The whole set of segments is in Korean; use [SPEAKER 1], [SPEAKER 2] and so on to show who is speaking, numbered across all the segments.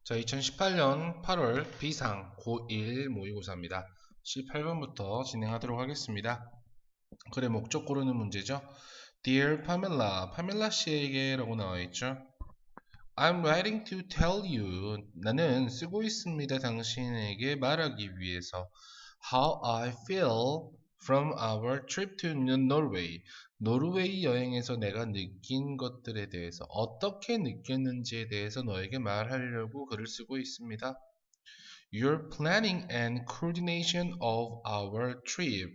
[SPEAKER 1] 자, 2018년 8월 비상 고1 모의고사입니다. 18번부터 진행하도록 하겠습니다. 글의 목적 고르는 문제죠. Dear Pamela, 파멜라 씨에게 라고 나와 있죠. I'm writing to tell you. 나는 쓰고 있습니다. 당신에게 말하기 위해서. How I feel from our trip to Norway. 노르웨이 여행에서 내가 느낀 것들에 대해서 어떻게 느꼈는지에 대해서 너에게 말하려고 글을 쓰고 있습니다. Your planning and coordination of our trip.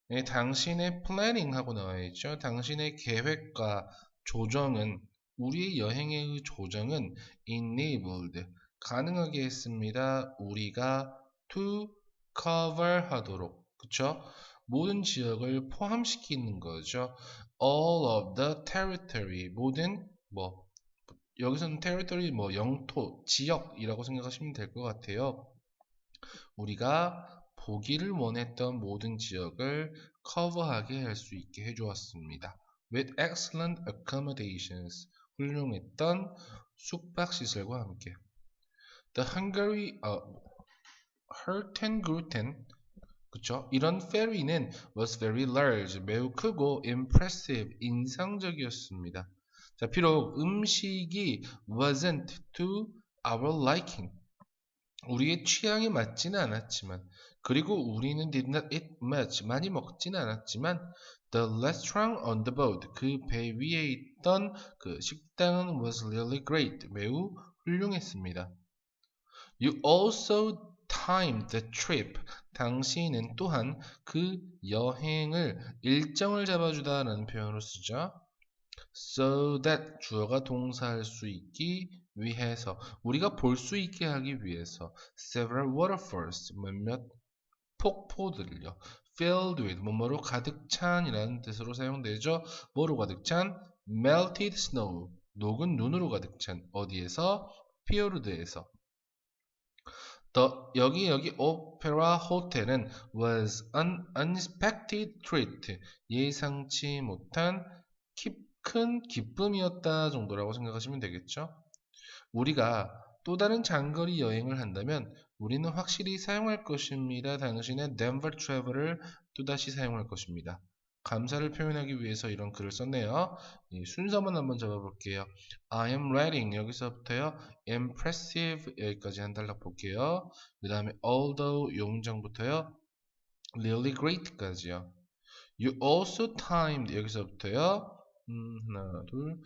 [SPEAKER 1] 네, 당신의 planning 하고 나와 있죠. 당신의 계획과 조정은 우리의 여행의 조정은 enabled 가능하게 했습니다. 우리가 to cover 하도록 그쵸? 모든 지역을 포함시키는 거죠. All of the territory 모든 여기서는 territory 영토, 지역이라고 생각하시면 될 것 같아요. 우리가 보기를 원했던 모든 지역을 커버하게 할 수 있게 해주었습니다. With excellent accommodations, 훌륭했던 숙박시설과 함께. The Hungary, Hurtigruten, 그쵸? 이런 ferry는 was very large, 매우 크고 impressive, 인상적이었습니다. 자, 비록 음식이 wasn't to our liking, 우리의 취향에 맞지는 않았지만 그리고 우리는 did not eat much 많이 먹지는 않았지만 the restaurant on the boat 그 배 위에 있던 그 식당은 was really great 매우 훌륭했습니다. You also timed the trip 당신은 또한 그 여행을 일정을 잡아주다라는 표현으로 쓰죠. So that 주어가 동사할 수 있기 위해서 우리가 볼 수 있게 하기 위해서 several waterfalls 몇몇 폭포들을요 filled with 뭐뭐로 가득 찬이라는 뜻으로 사용되죠. 뭐로 가득 찬? melted snow 녹은 눈으로 가득 찬 어디에서? 피오르드에서. 여기 오페라 호텔은 was an unexpected treat 예상치 못한 큰 기쁨이었다 정도라고 생각하시면 되겠죠. 우리가 또 다른 장거리 여행을 한다면 우리는 확실히 사용할 것입니다. 당신의 Denver Travel을 또다시 사용할 것입니다. 감사를 표현하기 위해서 이런 글을 썼네요. 순서만 한번 잡아볼게요. I am writing 여기서부터요. impressive 여기까지 한 단락 볼게요. 그 다음에 although 요 문장부터요. really great까지요. You also timed 여기서부터요. 하나, 둘,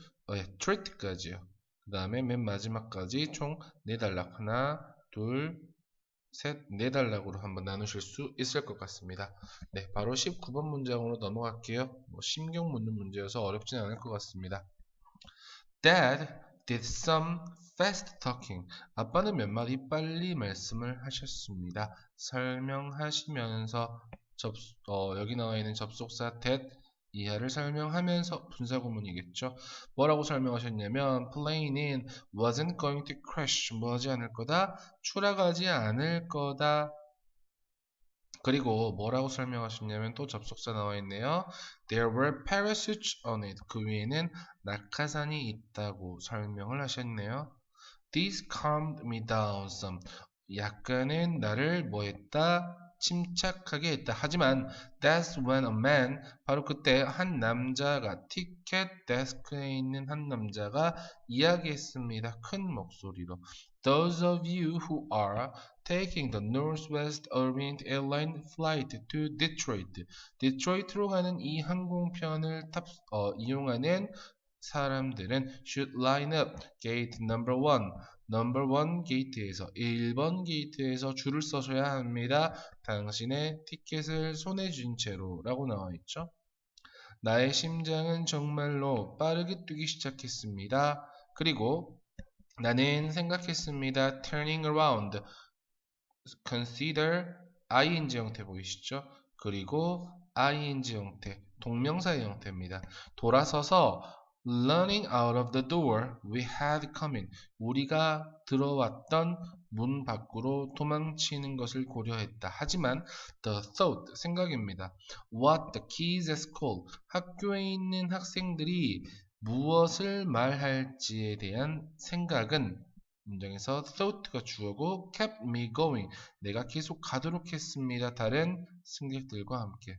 [SPEAKER 1] treat까지요. 그 다음에 맨 마지막까지 총 4단락. 하나, 둘, 셋, 4단락으로 한번 나누실 수 있을 것 같습니다. 네, 바로 19번 문장으로 넘어갈게요. 신경 묻는 문제여서 어렵진 않을 것 같습니다. Dad did some fast talking. 아빠는 몇 마디 빨리 말씀을 하셨습니다. 설명하시면서 여기 나와 있는 접속사 that 이하를 설명하면서 분사구문이겠죠. 뭐라고 설명하셨냐면 plane은 wasn't going to crash 뭐하지 않을 거다 추락하지 않을 거다. 그리고 뭐라고 설명하셨냐면 또 접속사 나와 있네요. There were parachutes on it. 그 위에는 낙하산이 있다고 설명을 하셨네요. This calmed me down some. 약간은 나를 뭐했다? 침착하게 했다. 하지만 that's when a man 바로 그때 한 남자가 티켓 데스크에 있는 한 남자가 이야기했습니다. 큰 목소리로. Those of you who are taking the Northwest Orient Airline flight to Detroit. 디트로이트로 가는 이 항공편을 이용하는 사람들은 should line up gate number 1. 넘버 1 게이트에서 1번 게이트에서 줄을 서셔야 합니다. 당신의 티켓을 손에 쥔 채로 라고 나와 있죠. 나의 심장은 정말로 빠르게 뛰기 시작했습니다. 그리고 나는 생각했습니다. turning around consider ing 형태 보이시죠? 그리고 ing 형태 동명사의 형태입니다. 돌아서서 running out of the door we had come in 우리가 들어왔던 문 밖으로 도망치는 것을 고려했다. 하지만 the thought 생각입니다. What the kids at school 학교에 있는 학생들이 무엇을 말할지에 대한 생각은 문장에서 thought가 주어고 kept me going. 내가 계속 가도록 했습니다. 다른 승객들과 함께.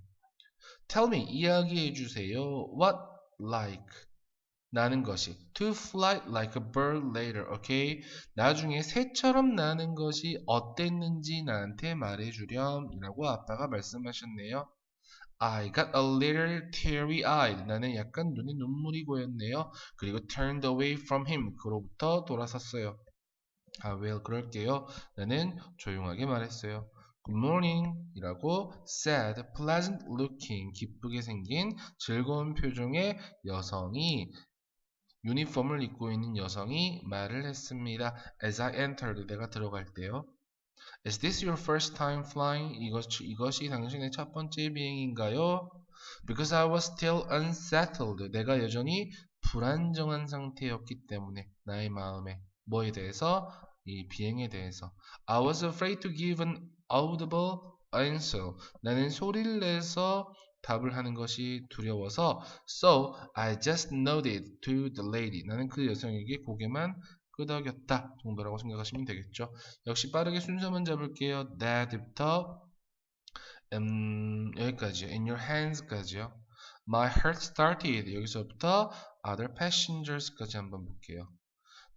[SPEAKER 1] Tell me, 이야기해 주세요. What like? 나는 것이. To fly like a bird later. Okay? 나중에 새처럼 나는 것이 어땠는지 나한테 말해주렴. 이라고 아빠가 말씀하셨네요. I got a little teary-eyed. 나는 약간 눈에 눈물이 고였네요. 그리고 turned away from him. 그로부터 돌아섰어요. I will 그럴게요. 나는 조용하게 말했어요. Good morning 이라고 said pleasant looking 기쁘게 생긴 즐거운 표정의 여성이 유니폼을 입고 있는 여성이 말을 했습니다. As I entered 내가 들어갈 때요. Is this your first time flying? 이것이 당신의 첫 번째 비행인가요? Because I was still unsettled. 내가 여전히 불안정한 상태였기 때문에 나의 마음에 뭐에 대해서? 이 비행에 대해서. I was afraid to give an audible answer. 나는 소리를 내서 답을 하는 것이 두려워서 So I just nodded to the lady. 나는 그 여성에게 고개만 끄덕였다 정도라고 생각하시면 되겠죠. 역시 빠르게 순서만 잡을게요. That부터 여기까지요. In your hands까지요. My heart started. 여기서부터 other passengers까지 한번 볼게요.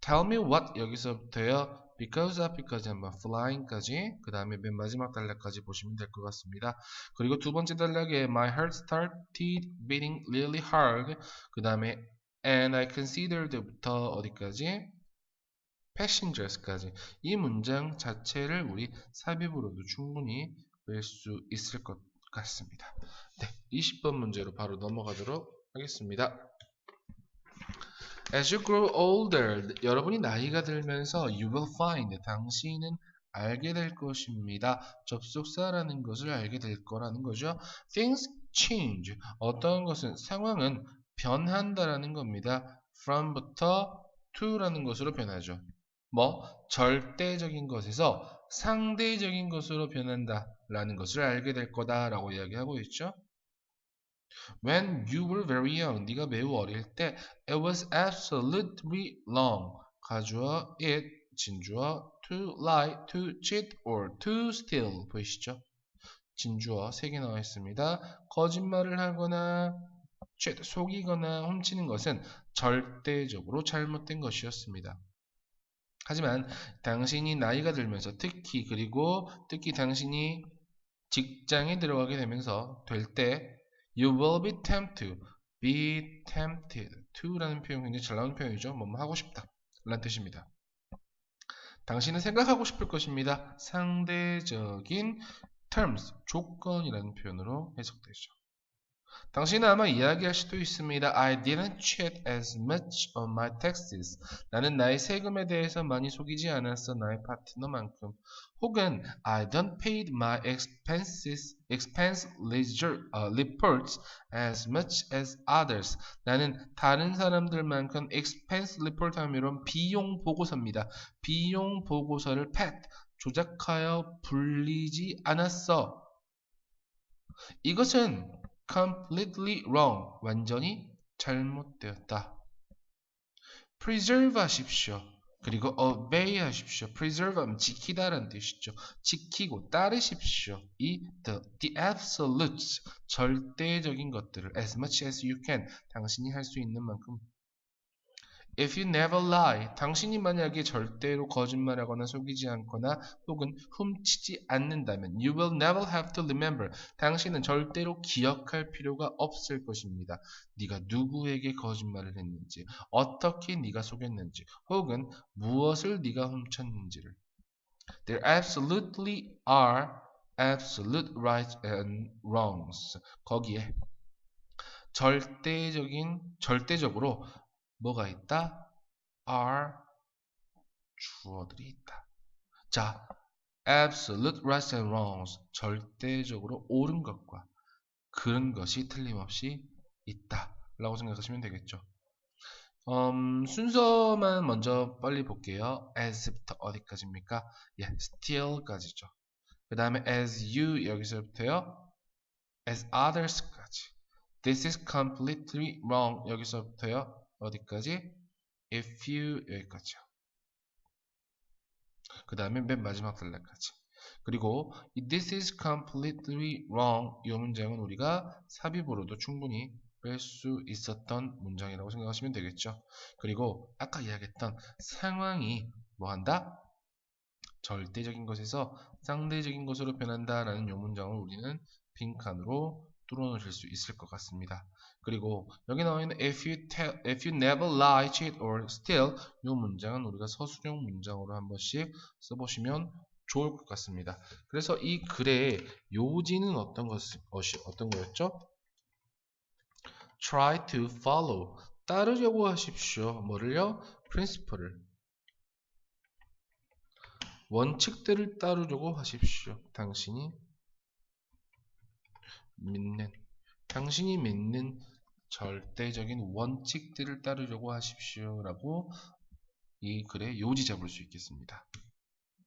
[SPEAKER 1] Tell me what 여기서부터요. Because of까지 한번 flying까지 그 다음에 맨 마지막 단락까지 보시면 될 것 같습니다. 그리고 두 번째 단락에 My heart started beating really hard 그 다음에 And I considered부터 어디까지? passengers까지 이 문장 자체를 우리 삽입으로도 충분히 볼 수 있을 것 같습니다. 네, 20번 문제로 바로 넘어가도록 하겠습니다. As you grow older, 여러분이 나이가 들면서 you will find, 당신은 알게 될 것입니다. 접속사라는 것을 알게 될 거라는 거죠. Things change, 어떤 것은 상황은 변한다라는 겁니다. from부터 to라는 것으로 변하죠. 절대적인 것에서 상대적인 것으로 변한다 라는 것을 알게 될 거다 라고 이야기하고 있죠. When you were very young, 네가 매우 어릴 때 it was absolutely wrong. 가주어 it, 진주어 to lie, to cheat or to steal 보이시죠? 진주어 3개 나와 있습니다. 거짓말을 하거나 cheat, 속이거나 훔치는 것은 절대적으로 잘못된 것이었습니다. 하지만 당신이 나이가 들면서 특히 당신이 직장에 들어가게 되면서 될 때 you will be tempted to라는 표현 굉장히 잘 나오는 표현이죠. 뭐뭐 하고 싶다 라는 뜻입니다. 당신은 생각하고 싶을 것입니다. 상대적인 terms, 조건이라는 표현으로 해석되죠. 당신은 아마 이야기할 수도 있습니다. I didn't cheat as much on my taxes. 나는 나의 세금에 대해서 많이 속이지 않았어. 나의 파트너만큼. 혹은 I don't paid my expense reports as much as others. 나는 다른 사람들만큼 expense report 하면 비용 보고서입니다. 비용 보고서를 조작하여 불리지 않았어. 이것은 completely wrong, 완전히 잘못되었다. preserve 하십시오. 그리고 obey 하십시오. preserve 하면 지키다라는 뜻이죠. 지키고 따르십시오. the absolutes, 절대적인 것들을 as much as you can, 당신이 할 수 있는 만큼. If you never lie, 당신이 만약에 절대로 거짓말하거나 속이지 않거나 혹은 훔치지 않는다면 you will never have to remember. 당신은 절대로 기억할 필요가 없을 것입니다. 네가 누구에게 거짓말을 했는지, 어떻게 네가 속였는지, 혹은 무엇을 네가 훔쳤는지를. There absolutely are absolute rights and wrongs. 거기에 절대적으로 뭐가 있다? are 주어들이 있다. 자, absolute rights and wrongs, 절대적으로 옳은 것과 그런 것이 틀림없이 있다 라고 생각하시면 되겠죠. 순서만 먼저 빨리 볼게요. as부터 어디까지입니까? still까지죠. 그 다음에 as you 여기서부터요. as others까지. This is completely wrong 여기서부터요. 어디까지? If you 여기까지요. 그 다음에 맨 마지막 단락까지. 그리고 this is completely wrong. 이 문장은 우리가 삽입으로도 충분히 뺄 수 있었던 문장이라고 생각하시면 되겠죠. 그리고 아까 이야기했던 상황이 뭐 한다? 절대적인 것에서 상대적인 것으로 변한다라는 이 문장을 우리는 빈칸으로 뚫어놓으실 수 있을 것 같습니다. 그리고 여기 나와 있는 if you never lie, cheat or steal 이 문장은 우리가 서술형 문장으로 한 번씩 써보시면 좋을 것 같습니다. 그래서 이 글의 요지는 어떤 거였죠? Try to follow. 따르려고 하십시오. 뭐를요? principle을. 원칙들을 따르려고 하십시오. 당신이 믿는 절대적인 원칙들을 따르려고 하십시오. 라고 이 글의 요지 잡을 수 있겠습니다.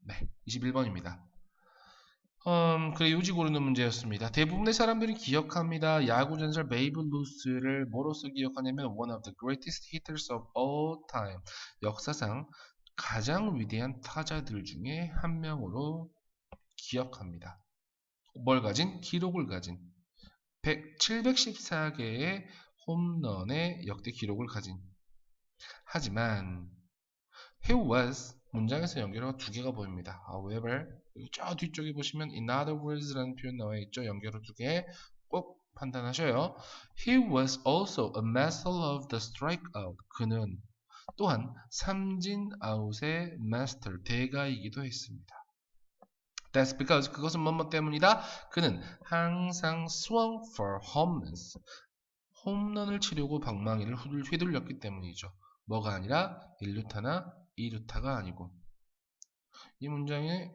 [SPEAKER 1] 네, 21번입니다. 글의 요지 고르는 문제였습니다. 대부분의 사람들이 기억합니다. 야구 전설 베이브 루스를 뭐로서 기억하냐면 one of the greatest hitters of all time. 역사상 가장 위대한 타자들 중에 한 명으로 기억합니다. 뭘 가진? 기록을 가진 714개의 홈런의 역대 기록을 가진. 하지만 he was 문장에서 연결어가 두 개가 보입니다. However 저 뒤쪽에 보시면 in other words라는 표현 나와 있죠. 연결어 두 개 꼭 판단하셔요. He was also a master of the strikeout. 그는 또한 삼진 아웃의 마스터 대가이기도 했습니다. That's because 그것은 뭐뭐 때문이다. 그는 항상 swung for home runs. 홈런을 치려고 방망이를 휘둘렸기 때문이죠. 뭐가 아니라 1루타나 2루타가 아니고. 이 문장의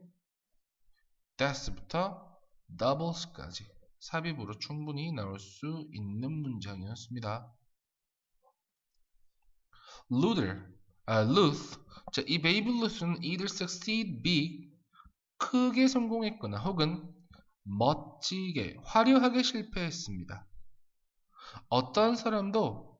[SPEAKER 1] thats부터 doubles까지 삽입으로 충분히 나올 수 있는 문장이었습니다. Luth. 자, 이 베이브 루스는 either succeed big 크게 성공했거나 혹은 멋지게 화려하게 실패했습니다. 어떤 사람도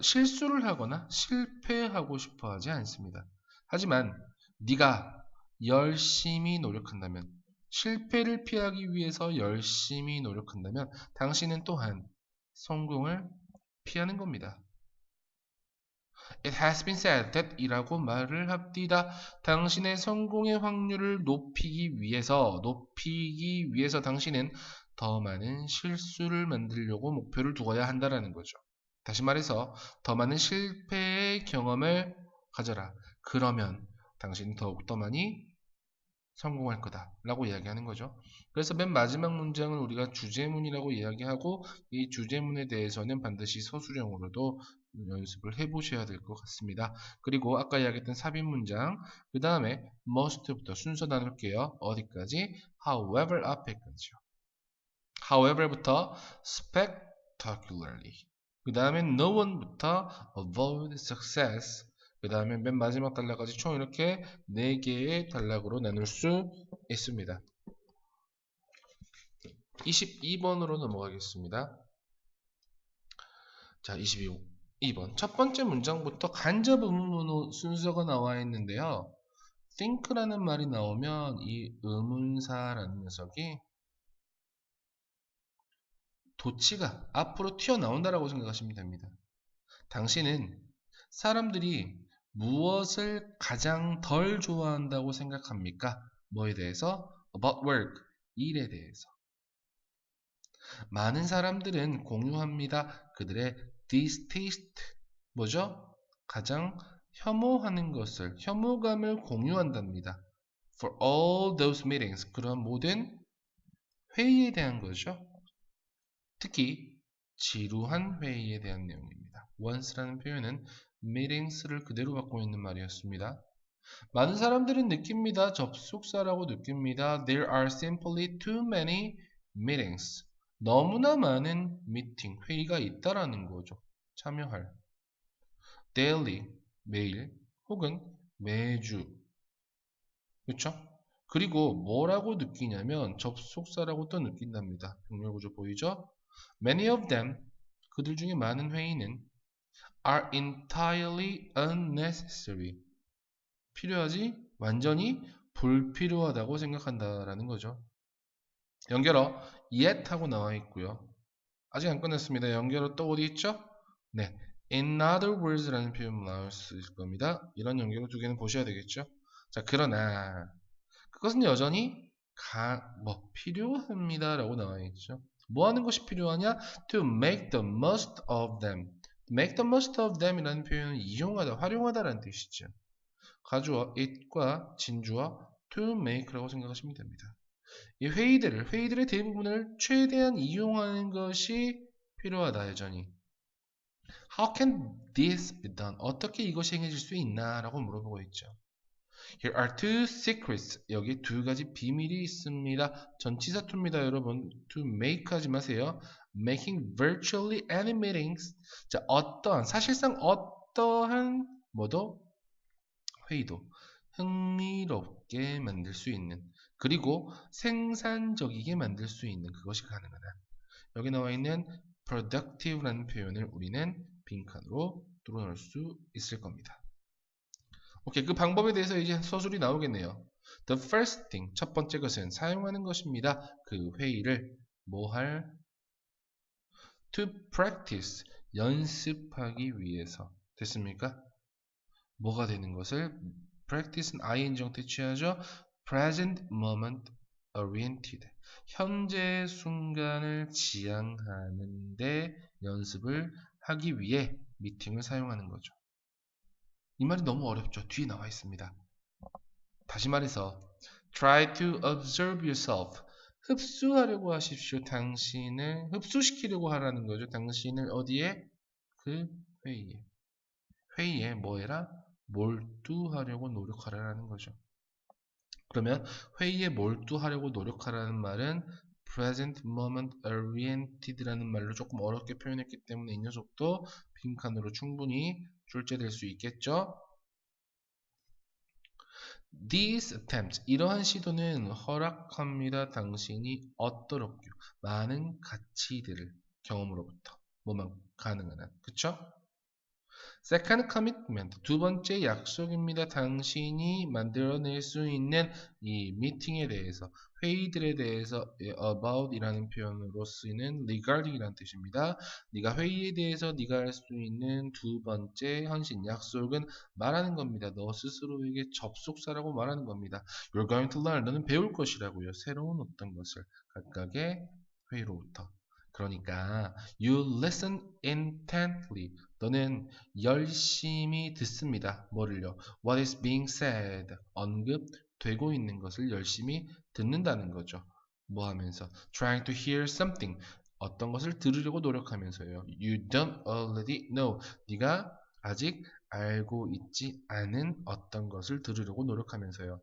[SPEAKER 1] 실수를 하거나 실패하고 싶어 하지 않습니다. 하지만 네가 열심히 노력한다면 실패를 피하기 위해서 열심히 노력한다면 당신은 또한 성공을 피하는 겁니다. It has been said that 이라고 말을 합디다. 당신의 성공의 확률을 높이기 위해서 당신은 더 많은 실수를 만들려고 목표를 두어야 한다라는 거죠. 다시 말해서 더 많은 실패의 경험을 가져라. 그러면 당신은 더욱더 많이 성공할 거다 라고 이야기하는 거죠. 그래서 맨 마지막 문장은 우리가 주제문이라고 이야기하고 이 주제문에 대해서는 반드시 서술형으로도 연습을 해보셔야 될 것 같습니다. 그리고 아까 이야기했던 삽입 문장 그 다음에 must부터 순서 나눌게요. 어디까지? however 앞에까지요. however부터 spectacularly 그 다음에 no one부터 avoid success 그 다음에 맨 마지막 단락까지 총 이렇게 4개의 단락으로 나눌 수 있습니다. 22번으로 넘어가겠습니다. 자, 22번. 첫 번째 문장부터 간접 의문문호 순서가 나와 있는데요. think라는 말이 나오면 이 의문사라는 녀석이 도치가 앞으로 튀어나온다라고 생각하시면 됩니다. 당신은 사람들이 무엇을 가장 덜 좋아한다고 생각합니까? 뭐에 대해서? About work, 일에 대해서. 많은 사람들은 공유합니다. 그들의 distaste, 뭐죠? 가장 혐오하는 것을, 혐오감을 공유한답니다. For all those meetings, 그런 모든 회의에 대한 거죠. 특히 지루한 회의에 대한 내용입니다. once라는 표현은 meetings를 그대로 갖고 있는 말이었습니다. 많은 사람들은 느낍니다. 접속사라고 느낍니다. There are simply too many meetings. 너무나 많은 미팅, 회의가 있다라는 거죠. 참여할. daily, 매일, 혹은 매주. 그렇죠? 그리고 뭐라고 느끼냐면 접속사라고 또 느낀답니다. 병렬 구조 보이죠? Many of them, 그들 중에 많은 회의는 are entirely unnecessary. 필요하지 완전히 불필요하다고 생각한다라는 거죠. 연결어 yet 하고 나와 있고요. 아직 안 끝났습니다. 연결어 또 어디 있죠? 네, in other words라는 표현 나올 수 있을 겁니다. 이런 연결어 두 개는 보셔야 되겠죠. 자, 그러나 그것은 여전히 필요합니다라고 나와 있죠. 뭐 하는 것이 필요하냐? To make the most of them. make the most of them이라는 표현은 이용하다, 활용하다라는 뜻이죠. 가주어 it과 진주어 to make라고 생각하시면 됩니다. 이 회의들의 대부분을 최대한 이용하는 것이 필요하다, 여전히. How can this be done? 어떻게 이것이 행해질 수 있나? 라고 물어보고 있죠. Here are two secrets. 여기 두 가지 비밀이 있습니다. 전치사 to입니다, 여러분. To make 하지 마세요. Making virtually any meetings. 자, 사실상 어떠한 회의도 흥미롭게 만들 수 있는, 그리고 생산적이게 만들 수 있는 그것이 가능하다. 여기 나와 있는 productive라는 표현을 우리는 빈칸으로 뚫어놓을 수 있을 겁니다. 오케이, 그 방법에 대해서 이제 서술이 나오겠네요. The first thing, 첫 번째 것은 사용하는 것입니다. 그 회의를 to practice, 연습하기 위해서. 됐습니까? 뭐가 되는 것을 practice는 ing 형태 취하죠. present moment oriented, 현재 순간을 지향하는데 연습을 하기 위해 미팅을 사용하는 거죠. 이 말이 너무 어렵죠. 뒤에 나와 있습니다. 다시 말해서 try to observe yourself, 흡수하려고 하십시오. 당신을 흡수시키려고 하라는 거죠. 당신을 어디에? 그 회의에 뭐해라? 몰두하려고 노력하라는 거죠. 그러면 회의에 몰두하려고 노력하라는 말은 present moment oriented라는 말로 조금 어렵게 표현했기 때문에 이 녀석도 빈칸으로 충분히 출제될 수 있겠죠. These attempts, 이러한 시도는 허락합니다. 당신이 얻도록요. 많은 가치들을 경험으로부터 뭐만 가능한 한. 그쵸? Second commitment, 두 번째 약속입니다. 당신이 만들어낼 수 있는 이 미팅에 대해서, 회의들에 대해서 about 이라는 표현으로 쓰이는 regarding 이라는 뜻입니다. 네가 회의에 대해서 네가 할 수 있는 두 번째 헌신, 약속은 말하는 겁니다. 너 스스로에게 접속사라고 말하는 겁니다. You're going to learn, 너는 배울 것이라고요. 새로운 어떤 것을 각각의 회의로부터. 그러니까 you listen intently, 너는 열심히 듣습니다. 뭐를요? What is being said, 언급되고 있는 것을 열심히 듣는다는 거죠. 뭐 하면서? Trying to hear something, 어떤 것을 들으려고 노력하면서요. You don't already know, 네가 아직 알고 있지 않은 어떤 것을 들으려고 노력하면서요.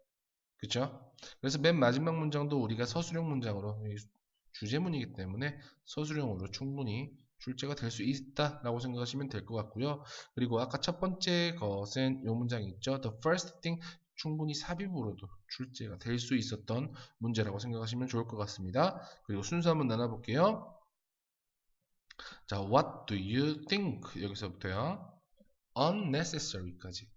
[SPEAKER 1] 그쵸? 그래서 맨 마지막 문장도 우리가 서술형 문장으로, 주제문이기 때문에 서술형으로 충분히 출제가 될 수 있다라고 생각하시면 될 것 같고요. 그리고 아까 첫 번째 것은 이 문장이 있죠. The first thing, 충분히 삽입으로도 출제가 될 수 있었던 문제라고 생각하시면 좋을 것 같습니다. 그리고 순서 한번 나눠볼게요. 자, what do you think? 여기서부터요. unnecessary까지.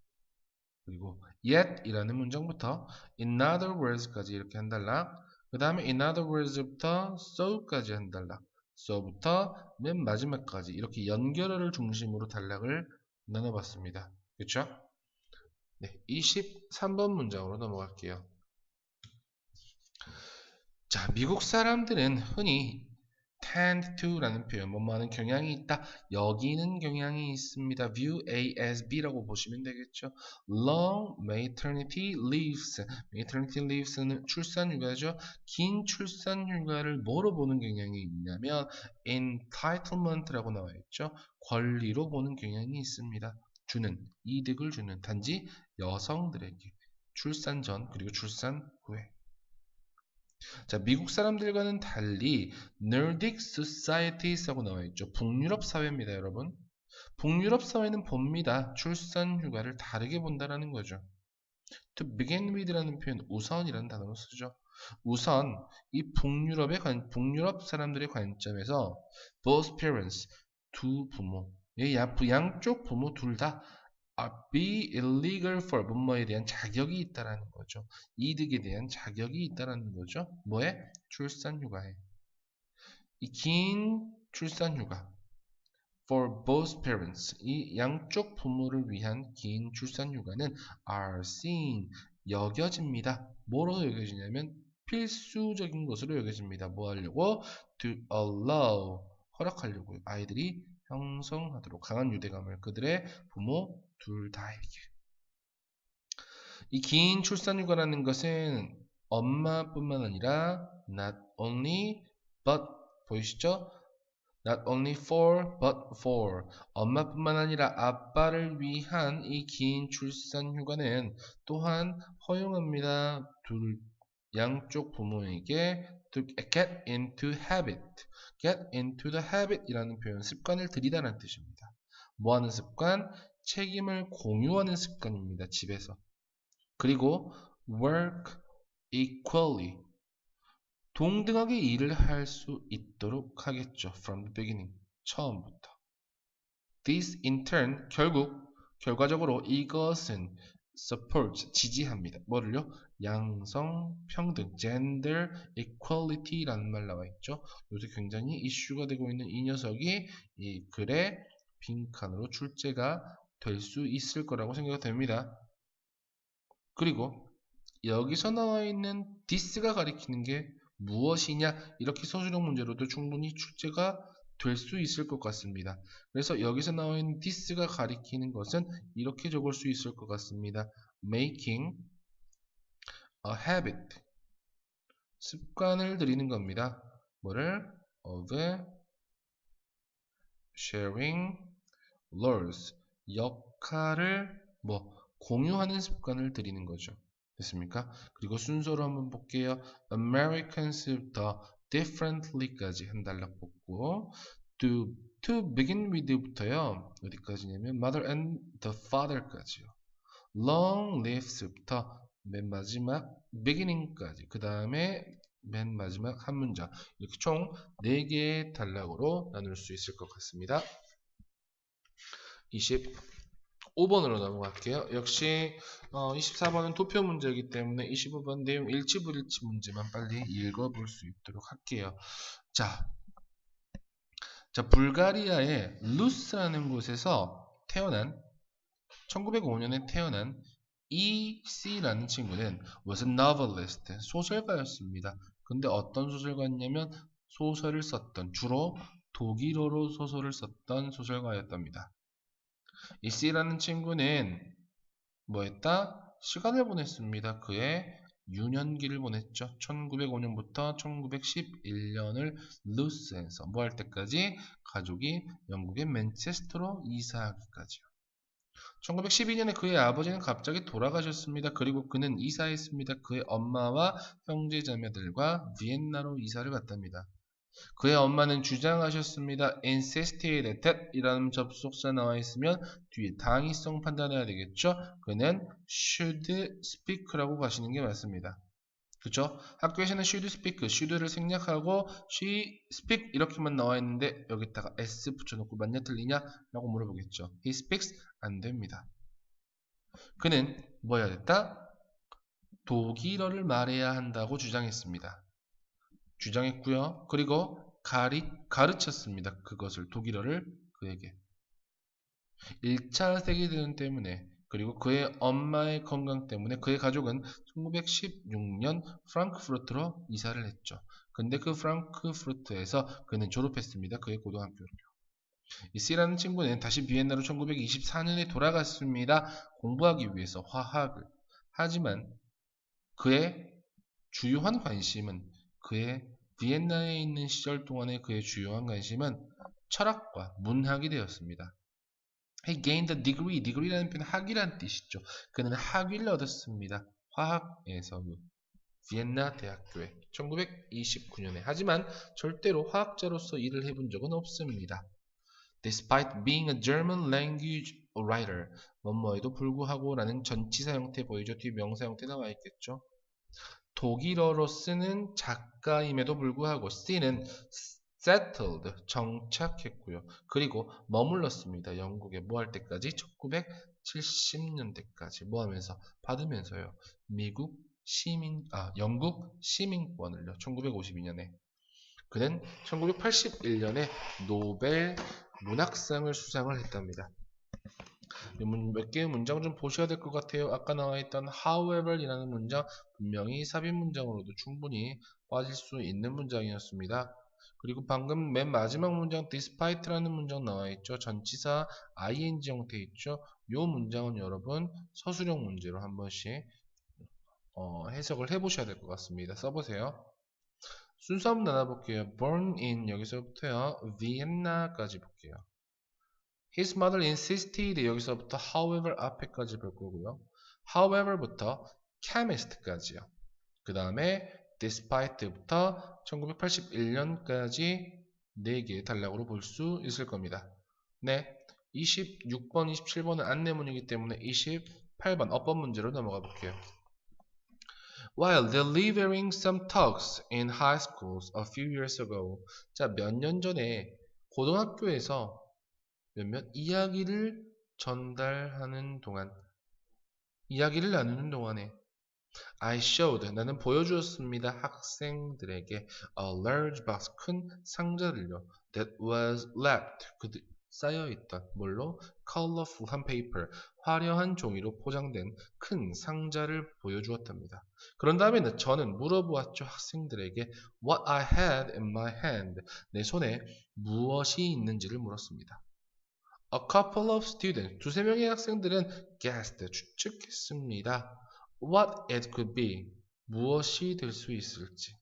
[SPEAKER 1] 그리고 yet 이라는 문장부터 in other words까지 이렇게 한 달락. 그 다음에 in other words부터 so까지 한 달락. so부터 맨 마지막까지 이렇게 연결어를 중심으로 단락을 나눠봤습니다. 그렇죠? 네, 23번 문장으로 넘어갈게요. 자, 미국 사람들은 흔히 tend to라는 표현, 뭐뭐하는 경향이 있다, 여기는 경향이 있습니다. view A as B라고 보시면 되겠죠. long maternity leaves, maternity leaves는 출산휴가죠. 긴 출산휴가를 뭐로 보는 경향이 있냐면 entitlement라고 나와 있죠. 권리로 보는 경향이 있습니다. 이득을 주는, 단지 여성들에게 출산 전 그리고 출산 후에. 자, 미국 사람들과는 달리 Nordic Societies라고 나와 있죠. 북유럽 사회입니다, 여러분. 북유럽 사회는 봅니다. 출산 휴가를 다르게 본다라는 거죠. To begin with라는 표현, 우선이라는 단어로 쓰죠. 우선 이 북유럽 사람들의 관점에서 both parents, 두 부모, 양쪽 부모 둘 다 be illegal for 뭐뭐에 대한 자격이 있다라는 거죠. 이득에 대한 자격이 있다라는 거죠. 뭐에? 출산휴가에. 이 긴 출산휴가 for both parents 이 양쪽 부모를 위한 긴 출산휴가는 are seen 여겨집니다. 뭐로 여겨지냐면 필수적인 것으로 여겨집니다. 뭐 하려고? to allow 허락하려고요. 아이들이 형성하도록 강한 유대감을 그들의 부모 둘 다에게. 이 긴 출산휴가라는 것은 엄마뿐만 아니라 not only but 보이시죠? Not only for but for 엄마뿐만 아니라 아빠를 위한 이 긴 출산휴가는 또한 허용합니다. 양쪽 부모에게 to get into habit get into the habit 이라는 표현 습관을 들이다라는 뜻입니다. 뭐하는 습관? 책임을 공유하는 습관입니다. 집에서. 그리고 work equally 동등하게 일을 할 수 있도록 하겠죠. From the beginning. 처음부터. This in turn 결과적으로 이것은 support 지지합니다. 뭐를요? 양성평등 gender equality라는 말 나와 있죠. 요새 굉장히 이슈가 되고 있는 이 녀석이 이 글의 빈칸으로 출제가 될 수 있을 거라고 생각이 됩니다. 그리고 여기서 나와 있는 this가 가리키는 게 무엇이냐 이렇게 서술형 문제로도 충분히 출제가 될 수 있을 것 같습니다. 그래서 여기서 나와 있는 this가 가리키는 것은 이렇게 적을 수 있을 것 같습니다. making a habit 습관을 들이는 겁니다. 뭐를? of sharing roles 역할을 공유하는 습관을 들이는 거죠. 됐습니까? 그리고 순서로 한번 볼게요. Americans부터 differently까지 한 단락 뽑고 to begin with부터요. 어디까지냐면 mother and the father까지요. long lives부터 맨 마지막 beginning까지 그 다음에 맨 마지막 한 문장 이렇게 총 4개의 단락으로 나눌 수 있을 것 같습니다. 25번으로 넘어갈게요. 역시 24번은 도표 문제이기 때문에 25번 내용 일치불일치 문제만 빨리 읽어볼 수 있도록 할게요. 자, 불가리아의 루스라는 곳에서 태어난 1905년에 태어난 E.C.라는 친구는 was a novelist, 소설가였습니다. 근데 어떤 소설가였냐면 소설을 썼던, 주로 독일어로 소설을 썼던 소설가였답니다. 이 C라는 친구는 뭐했다? 시간을 보냈습니다. 그의 유년기를 보냈죠. 1905년부터 1911년을 루스에서 뭐 할 때까지? 가족이 영국의 맨체스터로 이사하기까지요. 1912년에 그의 아버지는 갑자기 돌아가셨습니다. 그리고 그는 이사했습니다. 그의 엄마와 형제자매들과 비엔나로 이사를 갔답니다. 그의 엄마는 주장하셨습니다. insisted that 이라는 접속사 나와 있으면 뒤에 당위성 판단해야 되겠죠. 그는 should speak라고 가시는 게 맞습니다. 그쵸? 학교에서는 should speak, should를 생략하고 she speak 이렇게만 나와 있는데 여기다가 s 붙여놓고 맞냐 틀리냐? 라고 물어보겠죠. he speaks 안 됩니다. 그는 뭐 해야 됐다? 독일어를 말해야 한다고 주장했습니다. 주장했고요. 그리고 가르쳤습니다. 그것을 독일어를 그에게 1차 세계대전 때문에 그리고 그의 엄마의 건강 때문에 그의 가족은 1916년 프랑크푸르트로 이사를 했죠. 근데 그 프랑크푸르트에서 그는 졸업했습니다. 그의 고등학교를요. 이 C라는 친구는 다시 비엔나로 1924년에 돌아갔습니다. 공부하기 위해서 화학을. 하지만 그의 주요한 관심은 그의 비엔나에 있는 시절 동안의 그의 주요한 관심은 철학과 문학이 되었습니다. He gained a degree. degree라는 표현은 학위라는 뜻이죠. 그는 학위를 얻었습니다. 화학에서 비엔나 대학교에 1929년에. 하지만 절대로 화학자로서 일을 해본 적은 없습니다. Despite being a German language writer. 뭐뭐에도 불구하고 라는 전치사 형태 보이죠? 뒤에 명사 형태 나와 있겠죠? 독일어로 쓰는 작가임에도 불구하고 C는 settled, 정착했고요. 그리고 머물렀습니다. 영국에 뭐 할 때까지? 70년대까지 뭐 하면서 받으면서요. 영국 시민권을요. 1952년에. 그는 1981년에 노벨 문학상을 수상을 했답니다. 몇 개의 문장 좀 보셔야 될 것 같아요. 아까 나와있던 however 이라는 문장 분명히 삽입 문장으로도 충분히 빠질 수 있는 문장이었습니다. 그리고 방금 맨 마지막 문장 despite라는 문장 나와있죠. 전치사 ing 형태 있죠. 이 문장은 여러분 서술형 문제로 한 번씩 해석을 해보셔야 될 것 같습니다. 써보세요. 순서 한번 나눠볼게요. born in 여기서부터요. Vienna까지 볼게요. His mother insisted 여기서부터 however 앞에까지 볼 거고요. however부터 chemist까지요. 그 다음에 despite부터 1981년까지 4개 단락으로 볼 수 있을 겁니다. 네, 26번, 27번은 안내문이기 때문에 28번 어법 문제로 넘어가 볼게요. While delivering some talks in high schools a few years ago. 자, 몇 년 전에 고등학교에서 몇몇 이야기를 전달하는 동안, 이야기를 나누는 동안에 I showed, 나는 보여주었습니다. 학생들에게 a large box, 큰 상자를요. That was wrapped, 쌓여있던 뭘로? colorful한 paper, 화려한 종이로 포장된 큰 상자를 보여주었답니다. 그런 다음에 저는 물어보았죠. 학생들에게 what I had in my hand, 내 손에 무엇이 있는지를 물었습니다. A couple of students, 두세 명의 학생들은 guessed, 추측했습니다. What it could be, 무엇이 될 수 있을지.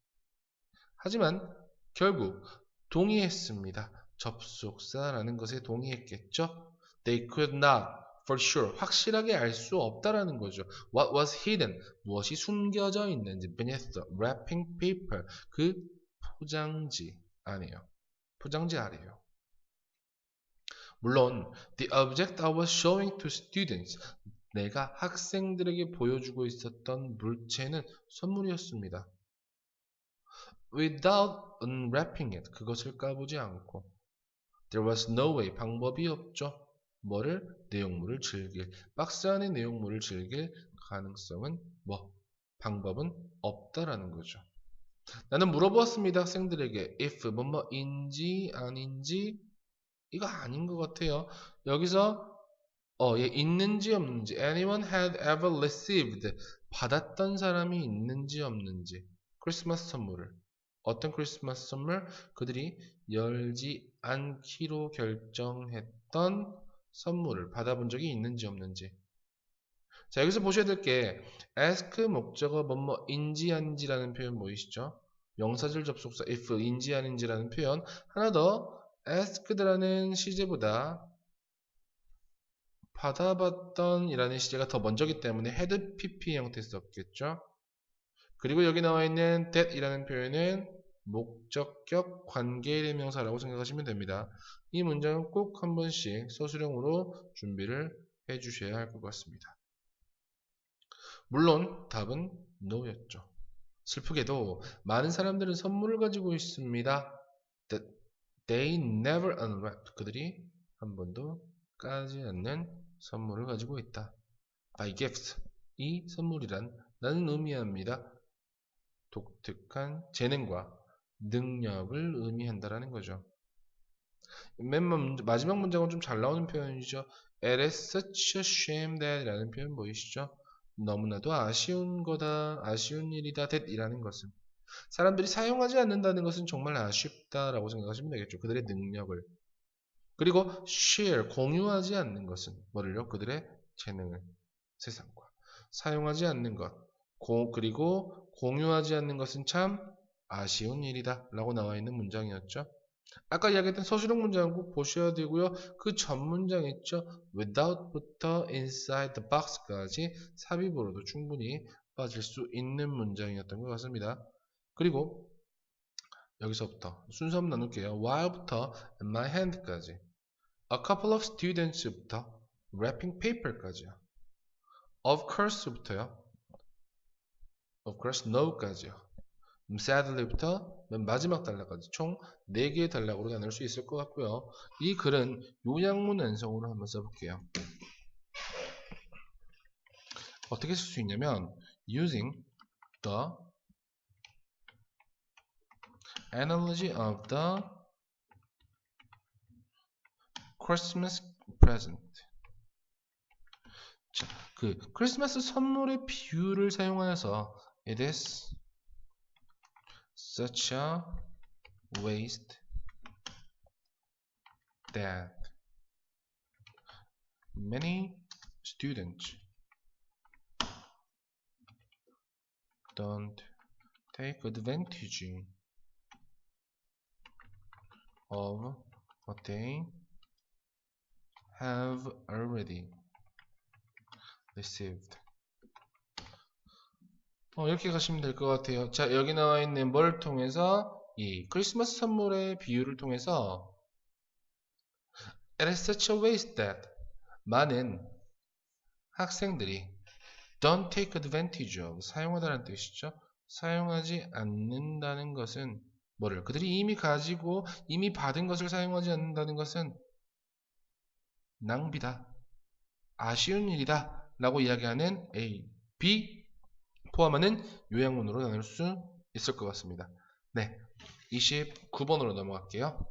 [SPEAKER 1] 하지만 결국 동의했습니다. 접속사라는 것에 동의했겠죠? They could not, for sure, 확실하게 알 수 없다라는 거죠. What was hidden, 무엇이 숨겨져 있는지, beneath the wrapping paper, 그 포장지 안에요. 포장지 아래요. 물론, the object I was showing to students, 내가 학생들에게 보여주고 있었던 물체는 선물이었습니다. Without unwrapping it, 그것을 까보지 않고 there was no way, 방법이 없죠. 뭐를? 내용물을 즐길, 박스 안의 내용물을 즐길 가능성은 방법은 없다라는 거죠. 나는 물어보았습니다. 학생들에게 if 뭐뭐인지 아닌지 이거 아닌 것 같아요. 여기서 있는지 없는지 anyone had ever received 받았던 사람이 있는지 없는지 크리스마스 선물을 어떤 크리스마스 선물? 그들이 열지 않기로 결정했던 선물을 받아본 적이 있는지 없는지. 자, 여기서 보셔야 될 게 ask 목적어 뭐뭐인지 아닌지라는 표현 보이시죠? 명사절 접속사 if인지 아닌지라는 표현. 하나 더 ask드라는 시제보다 받아봤던 이라는 시제가 더 먼저기 때문에 had pp 형태 썼겠죠. 그리고 여기 나와 있는 that 이라는 표현은 목적격 관계대명사라고 생각하시면 됩니다. 이 문장은 꼭 한 번씩 서술형으로 준비를 해 주셔야 할 것 같습니다. 물론 답은 no였죠. 슬프게도 많은 사람들은 선물을 가지고 있습니다. That they never unwrapped. 그들이 한 번도 까지 않는 선물을 가지고 있다. By gift. 이 선물이란 나는 의미합니다. 독특한 재능과 능력을 의미한다라는 거죠. 마지막 문장은 좀 잘 나오는 표현이죠. It is such a shame that 라는 표현 보이시죠? 너무나도 아쉬운 거다, 아쉬운 일이다, that 이라는 것은 사람들이 사용하지 않는다는 것은 정말 아쉽다라고 생각하시면 되겠죠. 그들의 능력을. 그리고 share, 공유하지 않는 것은 뭐를요? 그들의 재능을 세상과 사용하지 않는 것, 그리고 공유하지 않는 것은 참 아쉬운 일이다 라고 나와 있는 문장이었죠. 아까 이야기했던 서술형 문장은 꼭 보셔야 되고요. 그 전 문장 있죠. without부터 inside the box까지 삽입으로도 충분히 빠질 수 있는 문장이었던 것 같습니다. 그리고 여기서부터 순서 한번 나눌게요. while부터 in my hand까지 a couple of students부터 wrapping paper까지요. of course부터요. of course no까지요. sadly부터 맨 마지막 단락까지 총 4개의 단락으로 나눌 수 있을 것 같고요. 이 글은 요약문 완성으로 한번 써볼게요. 어떻게 쓸 수 있냐면 using the analogy of the Christmas present. 자, 그 크리스마스 선물의 비유를 사용하여서 it is such a waste that many students don't take advantage of what they have already received. 이렇게 가시면 될 것 같아요. 자, 여기 나와 있는 뭘 통해서 이 크리스마스 선물의 비유를 통해서 it is such a waste that 많은 학생들이 don't take advantage of 사용하다는 뜻이죠. 사용하지 않는다는 것은 뭐를 그들이 이미 가지고 이미 받은 것을 사용하지 않는다는 것은 낭비다, 아쉬운 일이다 라고 이야기하는 A, B 포함하는 요약문으로 나눌 수 있을 것 같습니다. 네, 29번으로 넘어갈게요.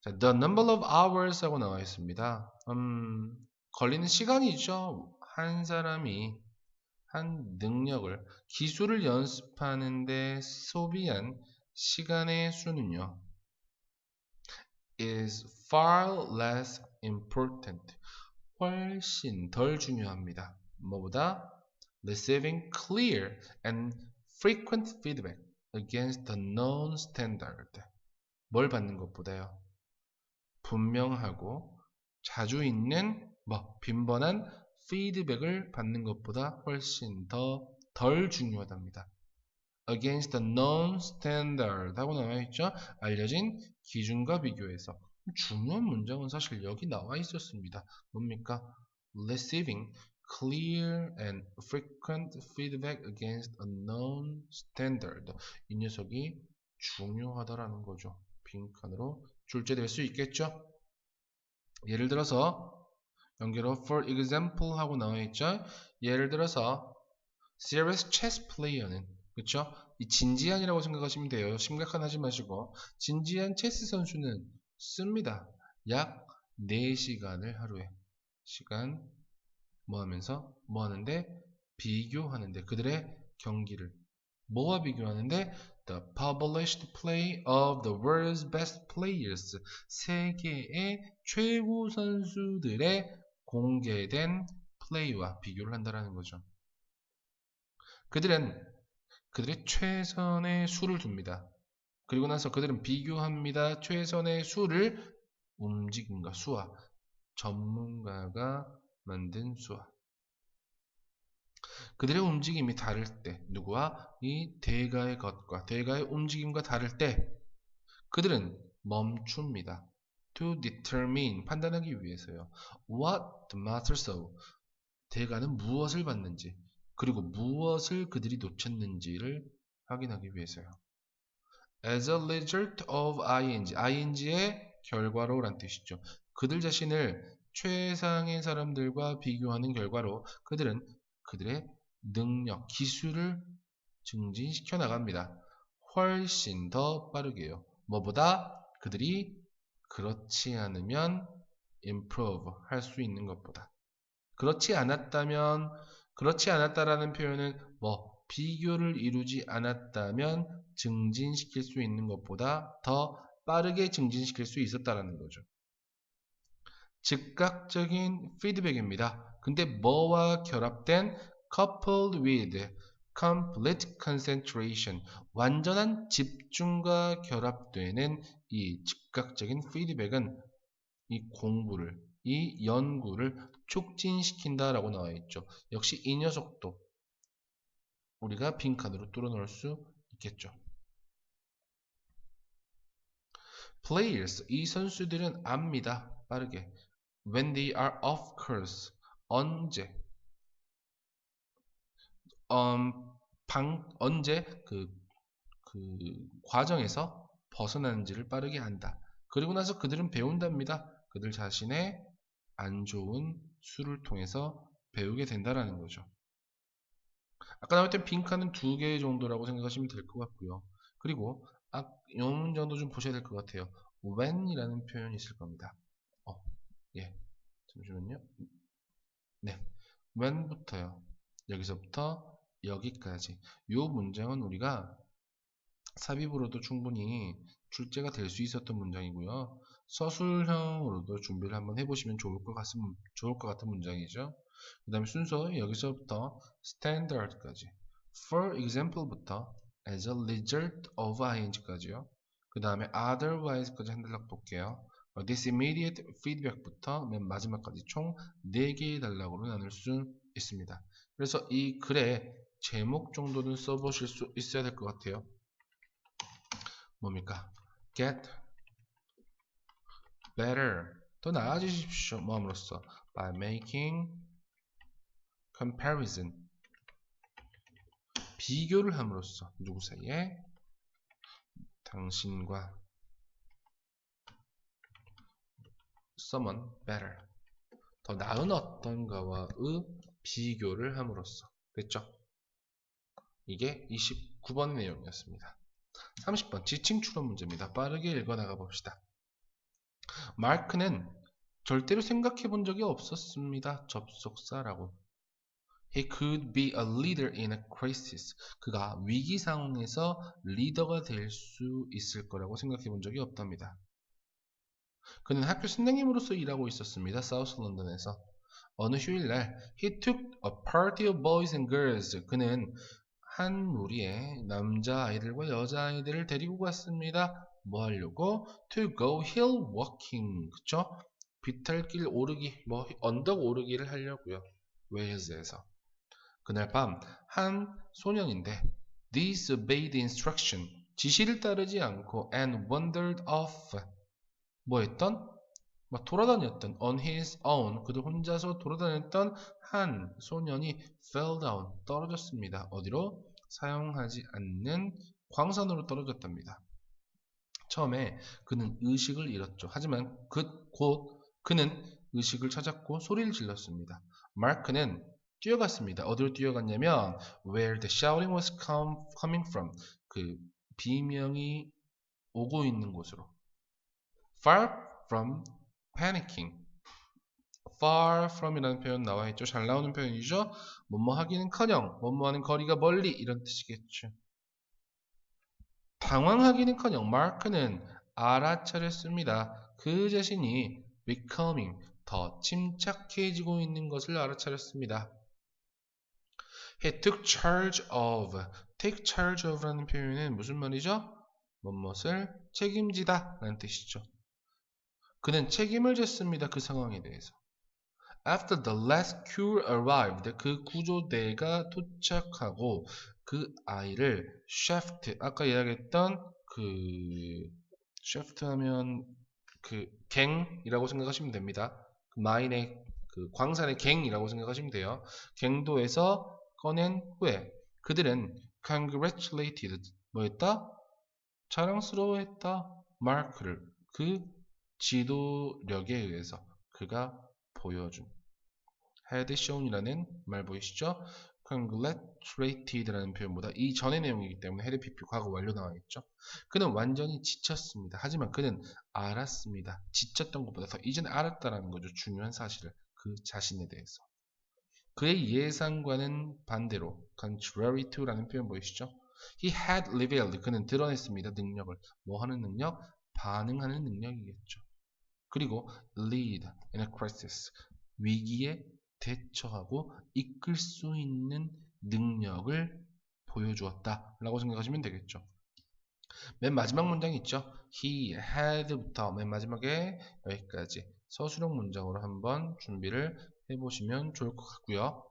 [SPEAKER 1] 자, the number of hours 하고 나와 있습니다. 걸리는 시간이죠. 한 사람이 한 능력을, 기술을 연습하는데 소비한 시간의 수는요, is far less important. 훨씬 덜 중요합니다. 뭐보다? Receiving clear and frequent feedback against the known standard. 뭘 받는 것보다요? 분명하고 자주 있는 빈번한 피드백을 받는 것보다 훨씬 덜 중요하답니다. Against the known standard 하고 나와 있죠. 알려진 기준과 비교해서. 중요한 문장은 사실 여기 나와 있었습니다. 뭡니까? Receiving clear and frequent feedback against a known standard. 이 녀석이 중요하다라는 거죠. 빈칸으로 출제될 수 있겠죠. 예를 들어서 연결어 for example 하고 나와 있죠. 예를 들어서 serious chess player는 그렇죠? 이 진지한이라고 생각하시면 돼요. 심각한 하지 마시고 진지한 체스 선수는 씁니다. 약 4시간을 하루에 시간 뭐 하는데 비교하는데 그들의 경기를 뭐와 비교하는데 the published play of the world's best players 세계의 최고 선수들의 공개된 플레이와 비교를 한다는 거죠. 그들은 그들의 최선의 수를 둡니다. 그리고 나서 그들은 비교합니다. 최선의 수를 움직임과 수와 전문가가 만든 수와 그들의 움직임이 다를 때 누구와 이 대가의 것과 대가의 움직임과 다를 때 그들은 멈춥니다. To determine 판단하기 위해서요. What the master saw 대가는 무엇을 봤는지 그리고 무엇을 그들이 놓쳤는지를 확인하기 위해서요. As a result of ing의 결과로 란 뜻이죠. 그들 자신을 최상의 사람들과 비교하는 결과로 그들은 그들의 능력, 기술을 증진시켜 나갑니다. 훨씬 더 빠르게요. 뭐보다? 그들이 그렇지 않으면 improve 할 수 있는 것보다. 그렇지 않았다라는 표현은 비교를 이루지 않았다면 증진시킬 수 있는 것보다 더 빠르게 증진시킬 수 있었다라는 거죠. 즉각적인 피드백입니다. 근데 뭐와 결합된 coupled with complete concentration 완전한 집중과 결합되는 이 즉각적인 피드백은 이 공부를 이 연구를 촉진시킨다라고 나와 있죠. 역시 이 녀석도 우리가 빈칸으로 뚫어놓을 수 있겠죠. Players, 이 선수들은 압니다. 빠르게. When they are off course, 언제 그 과정에서 벗어나는지를 빠르게 안다. 그리고 나서 그들은 배운답니다. 그들 자신의 안 좋은 수를 통해서 배우게 된다라는 거죠. 아까 나왔던 빈칸은 2개 정도라고 생각하시면 될 것 같고요. 그리고 이 문장도 좀 보셔야 될 것 같아요. when이라는 표현이 있을 겁니다. 예, 잠시만요. 네, when부터요. 여기서부터 여기까지. 이 문장은 우리가 삽입으로도 충분히 출제가 될 수 있었던 문장이고요. 서술형으로도 준비를 한번 해보시면 좋을 것 같은 문장이죠. 그 다음에 순서 여기서부터 standard까지, for example부터 as a result of ing까지요. 그 다음에 otherwise까지 한 단락 볼게요. this immediate feedback부터 맨 마지막까지 총 4개의 단락으로 나눌 수 있습니다. 그래서 이 글의 제목 정도는 써보실 수 있어야 될 것 같아요. 뭡니까? get better, 더 나아지십시오. 뭐함으로써? by making comparison, 비교를 함으로써 누구 사이에? 당신과 someone better, 더 나은 어떤가와의 비교를 함으로써. 됐죠? 이게 29번 내용이었습니다. 30번 지칭 추론 문제입니다. 빠르게 읽어 나가 봅시다. 마크는 절대로 생각해 본 적이 없었습니다. 접속사라고. He could be a leader in a crisis. 그가 위기 상황에서 리더가 될 수 있을 거라고 생각해 본 적이 없답니다. 그는 학교 선생님으로서 일하고 있었습니다. 사우스 런던에서. 어느 휴일날 he took a party of boys and girls. 그는 한 무리의 남자아이들과 여자아이들을 데리고 갔습니다. 뭐 하려고? To go hill walking. 그쵸? 비탈길 오르기, 언덕 오르기를 하려고요. 웨일즈에서. 그날 밤 한 소년인데 disobeyed instruction, 지시를 따르지 않고 and wandered off, 뭐 했던? 돌아다녔던 on his own, 그도 혼자서 돌아다녔던 한 소년이 fell down, 떨어졌습니다. 어디로? 사용하지 않는 광산으로 떨어졌답니다. 처음에 그는 의식을 잃었죠. 하지만 곧 그는 의식을 찾았고 소리를 질렀습니다. 마크는 뛰어갔습니다. 어디로 뛰어갔냐면 where the shouting was coming from, 그 비명이 오고 있는 곳으로. far from panicking, far from이라는 표현 나와 있죠. 잘 나오는 표현이죠. 뭐뭐 하기는커녕 뭐뭐하는 거리가 멀리, 이런 뜻이겠죠. 당황하기는커녕 마크는 알아차렸습니다. 그 자신이 becoming, 더 침착해지고 있는 것을 알아차렸습니다. He took charge of, take charge of라는 표현은 무슨 말이죠? 무엇을 책임지다 라는 뜻이죠. 그는 책임을 졌습니다. 그 상황에 대해서. After the rescue arrived, 그 구조대가 도착하고 그 아이를 shaft, 아까 이야기했던 shaft 하면 갱이라고 생각하시면 됩니다. 마인의 광산의 갱이라고 생각하시면 돼요. 갱도에서 꺼낸 후에 그들은 congratulated, 뭐했다? 자랑스러워했다. 마크를, 그 지도력에 의해서 그가 보여준, had shown이라는 말 보이시죠? congratulated라는 표현보다 이 전의 내용이기 때문에 had PP 과거 완료 나와 있죠. 그는 완전히 지쳤습니다. 하지만 그는 알았습니다. 지쳤던 것보다 더 이전에 알았다라는 거죠. 중요한 사실을, 그 자신에 대해서. 그의 예상과는 반대로 contrary to라는 표현 보이시죠? He had revealed, 그는 드러냈습니다. 능력을. 뭐 하는 능력? 반응하는 능력이겠죠. 그리고 lead in a crisis, 위기에 대처하고 이끌 수 있는 능력을 보여주었다 라고 생각하시면 되겠죠. 맨 마지막 문장 있죠. He had부터 맨 마지막에 여기까지 서술형 문장으로 한번 준비를 해보시면 좋을 것 같고요.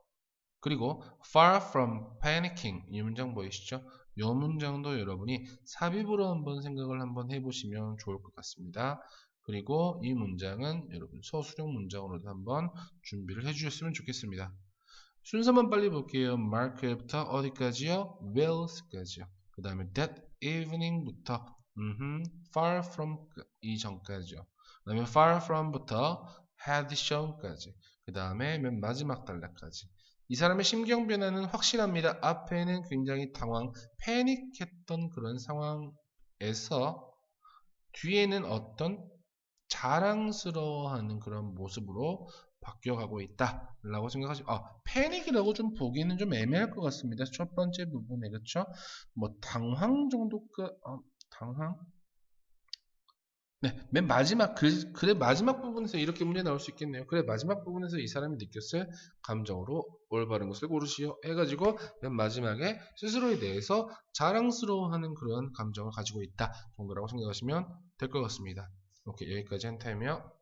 [SPEAKER 1] 그리고 far from panicking, 이 문장 보이시죠? 이 문장도 여러분이 삽입으로 한번 생각을 한번 해보시면 좋을 것 같습니다. 그리고 이 문장은 여러분 서술형 문장으로도 한번 준비를 해주셨으면 좋겠습니다. 순서만 빨리 볼게요. Mark부터 어디까지요? Wills까지요. 그 다음에 that evening부터 far from 이 전까지요. 그 다음에 far from부터 had shown까지. 그 다음에 맨 마지막 단락까지. 이 사람의 심경 변화는 확실합니다. 앞에는 굉장히 패닉했던 그런 상황에서 뒤에는 어떤 자랑스러워하는 그런 모습으로 바뀌어가고 있다라고 생각하시면 패닉이라고 좀 보기는 좀 애매할 것 같습니다. 첫 번째 부분에 그렇죠? 뭐 당황 정도까 당황? 네, 맨 마지막 글의 마지막 부분에서 이렇게 문제 나올 수 있겠네요. 그래 마지막 부분에서 이 사람이 느꼈을 감정으로 올바른 것을 고르시오 해가지고 맨 마지막에 스스로에 대해서 자랑스러워하는 그런 감정을 가지고 있다 정도라고 생각하시면 될 것 같습니다. 오케이, 여기까지 한 타임이요.